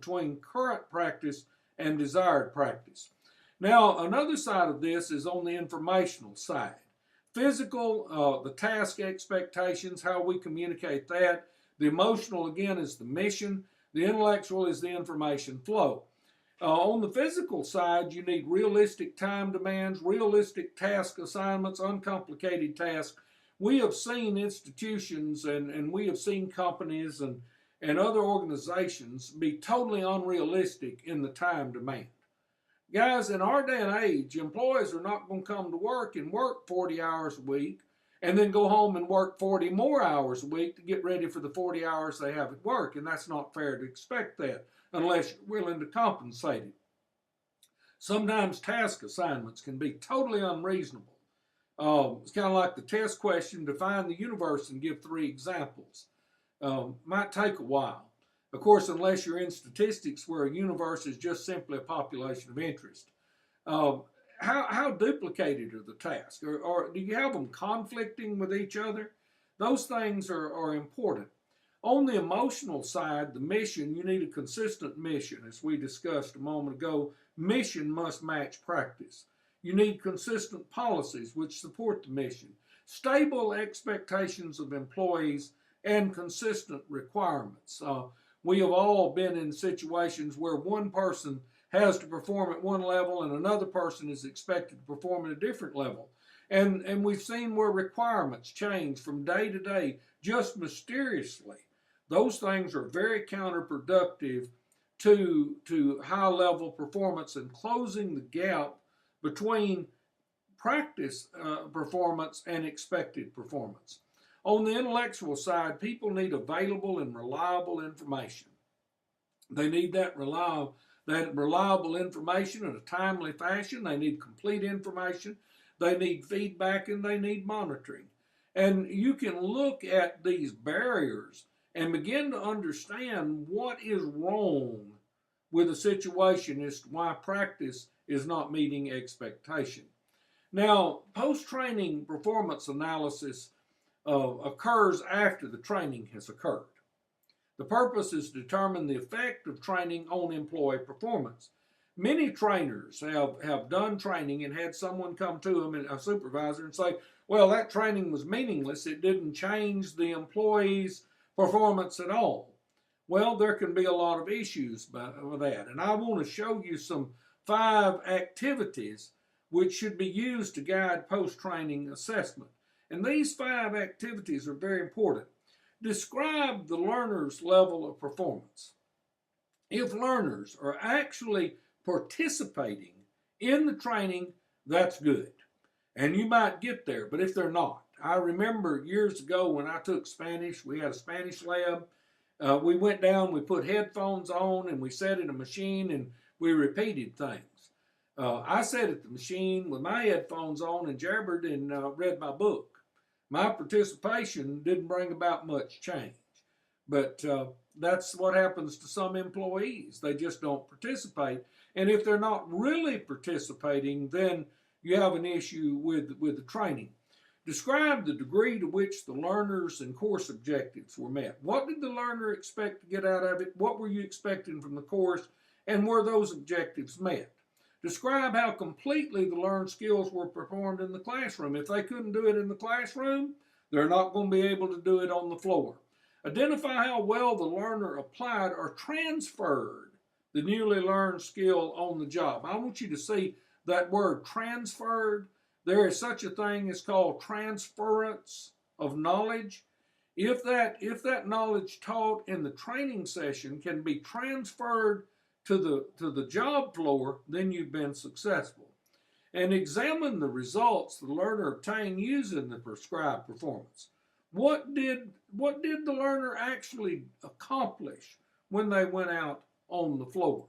between current practice and desired practice. Now, another side of this is on the informational side. Physical, the task expectations, how we communicate that. The emotional, again, is the mission. The intellectual is the information flow. On the physical side, you need realistic time demands, realistic task assignments, uncomplicated tasks. We have seen institutions and we have seen companies and other organizations be totally unrealistic in the time demand. Guys, in our day and age, employees are not going to come to work and work 40 hours a week and then go home and work 40 more hours a week to get ready for the 40 hours they have at work. And that's not fair to expect that unless you're willing to compensate it. Sometimes task assignments can be totally unreasonable. It's kind of like the test question, define the universe and give 3 examples. Might take a while. Of course, unless you're in statistics where a universe is just simply a population of interest. How duplicated are the tasks? Or do you have them conflicting with each other? Those things are important. On the emotional side, the mission, you need a consistent mission. As we discussed a moment ago, mission must match practice. You need consistent policies which support the mission, stable expectations of employees, and consistent requirements. We have all been in situations where one person has to perform at one level and another person is expected to perform at a different level. And we've seen where requirements change from day to day just mysteriously. Those things are very counterproductive to high-level performance and closing the gap between practice performance and expected performance. On the intellectual side, people need available and reliable information. They need that reliable information in a timely fashion. They need complete information. They need feedback and they need monitoring. And you can look at these barriers and begin to understand what is wrong with a situation as to why practice is not meeting expectation. Now, post-training performance analysis occurs after the training has occurred. The purpose is to determine the effect of training on employee performance. Many trainers have done training and had someone come to them, a supervisor, and say, well, that training was meaningless. It didn't change the employee's performance at all. Well, there can be a lot of issues with that. And I want to show you some 5 activities which should be used to guide post-training assessment. And these 5 activities are very important. Describe the learner's level of performance. If learners are actually participating in the training, that's good. And you might get there, but if they're not. I remember years ago when I took Spanish, we had a Spanish lab. We went down, we put headphones on, and we sat at a machine, and we repeated things. I sat at the machine with my headphones on and jabbered and read my book. My participation didn't bring about much change. But that's what happens to some employees. They just don't participate. And if they're not really participating, then you have an issue with the training. Describe the degree to which the learners and course objectives were met. What did the learner expect to get out of it? What were you expecting from the course? And were those objectives met? Describe how completely the learned skills were performed in the classroom. If they couldn't do it in the classroom, they're not going to be able to do it on the floor. Identify how well the learner applied or transferred the newly learned skill on the job. I want you to see that word transferred. There is such a thing as called transference of knowledge. If that knowledge taught in the training session can be transferred to the job floor, then you've been successful. And examine the results the learner obtained using the prescribed performance. What did the learner actually accomplish when they went out on the floor?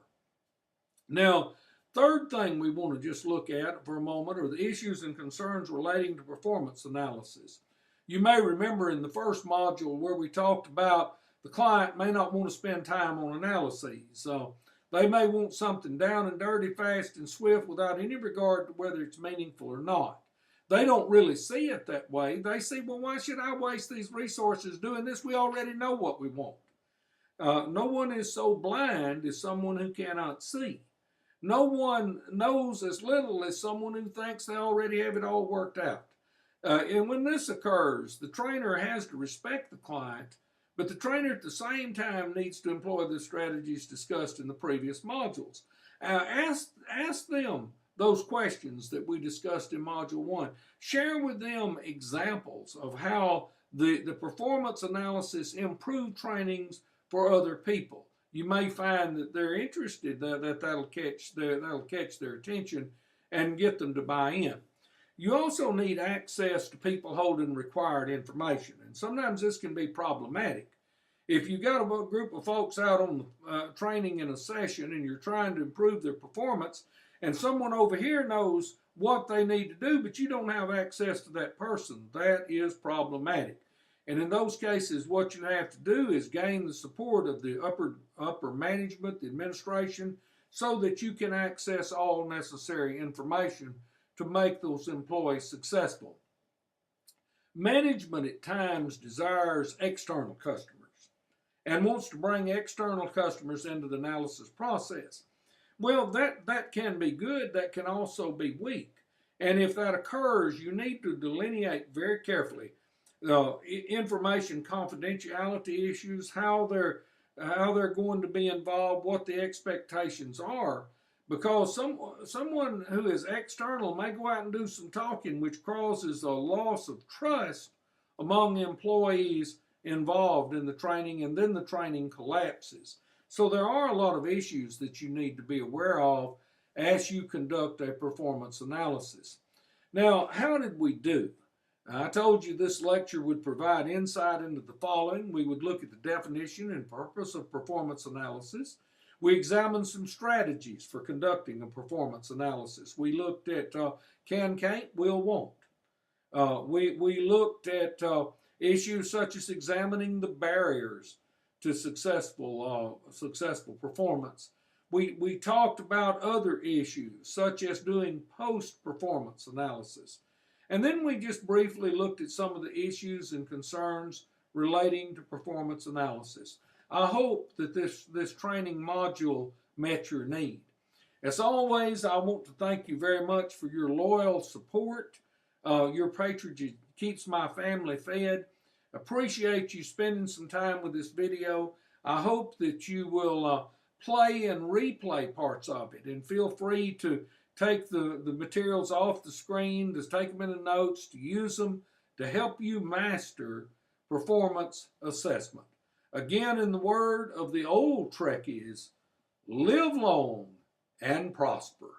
Now, third thing we want to just look at for a moment are the issues and concerns relating to performance analysis. You may remember in the first module where we talked about the client may not want to spend time on analyses. So they may want something down and dirty, fast and swift without any regard to whether it's meaningful or not. They don't really see it that way. They see, well, why should I waste these resources doing this? We already know what we want. No one is so blind as someone who cannot see. No one knows as little as someone who thinks they already have it all worked out. And when this occurs, the trainer has to respect the client, but the trainer at the same time needs to employ the strategies discussed in the previous modules. Ask them those questions that we discussed in Module 1. Share with them examples of how the performance analysis improved trainings for other people. You may find that they're interested, that'll catch their attention and get them to buy in. You also need access to people holding required information, and sometimes this can be problematic. If you got a group of folks out on training in a session and you're trying to improve their performance, and someone over here knows what they need to do, but you don't have access to that person, that is problematic. And in those cases, what you have to do is gain the support of the upper management, the administration, so that you can access all necessary information to make those employees successful. Management at times desires external customers and wants to bring external customers into the analysis process. Well, that can be good, that can also be weak. And if that occurs, you need to delineate very carefully information confidentiality issues, how they're going to be involved, what the expectations are, because someone who is external may go out and do some talking, which causes a loss of trust among the employees involved in the training, and then the training collapses. So there are a lot of issues that you need to be aware of as you conduct a performance analysis. Now, how did we do? I told you this lecture would provide insight into the following. We would look at the definition and purpose of performance analysis. We examined some strategies for conducting a performance analysis. We looked at can, can't, will, won't. We looked at issues such as examining the barriers to successful performance. We talked about other issues such as doing post-performance analysis. And then we just briefly looked at some of the issues and concerns relating to performance analysis. I hope that this training module met your need. As always, I want to thank you very much for your loyal support. Your patronage keeps my family fed. Appreciate you spending some time with this video. I hope that you will play and replay parts of it, and feel free to take the materials off the screen, to take them in the notes, to use them to help you master performance assessment. Again, in the word of the old Trekkies, live long and prosper.